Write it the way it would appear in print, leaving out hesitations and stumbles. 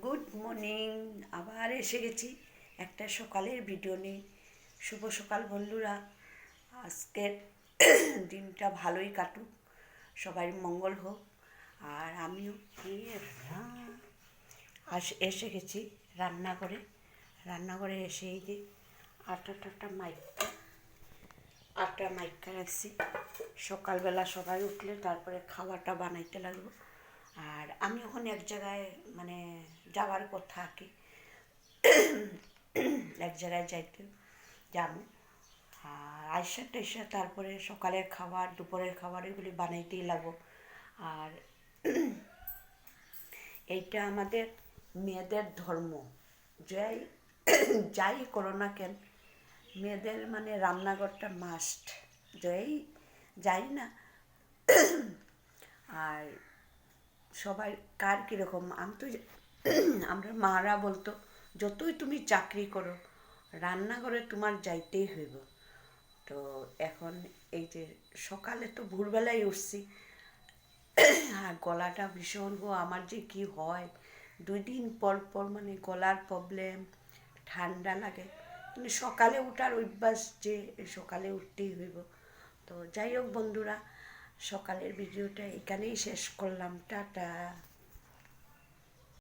Good morning. আবার এসে গেছি একটা সকালের ভিডিও নিয়ে। শুভ সকাল বন্ধুরা। আজকের দিনটা ভালোই কাটুক, সবাই মঙ্গল হোক। আর আমিও এসে গেছি রান্নাঘরে এসে এই যে আটা মাইকা রাখছি। সকালবেলা সবাই উঠলে তারপরে খাওয়াটা বানাইতে লাগবো। আর আমি ওখানে এক জায়গায় মানে যাওয়ার কথা আর কি, এক জায়গায় যাবো। আর আইসা তারপরে সকালের খাবার দুপুরের খাবার এগুলি বানাইতেই লাগবো। আর এইটা আমাদের মেয়েদের ধর্ম। যাই যাই করো না কেন, মেয়েদের মানে রান্নাঘরটা মাস্ট। যাই না। আর সবাই কার কীরকম, আমি তো আমরা মারা বলতো যতই তুমি চাকরি করো রান্নাঘরে তোমার যাইতেই হইব। তো এখন এই যে সকালে তো ভোরবেলায় উঠছি, আর গলাটা ভীষণ আমার যে কি হয় 2 দিন পর মানে গলার প্রবলেম, ঠান্ডা লাগে। কিন্তু সকালে উঠার অভ্যাস, যে সকালে উঠতেই হইব। তো যাই হোক বন্ধুরা, সকালের ভিডিওটা এখানেই শেষ করলাম। টাটা।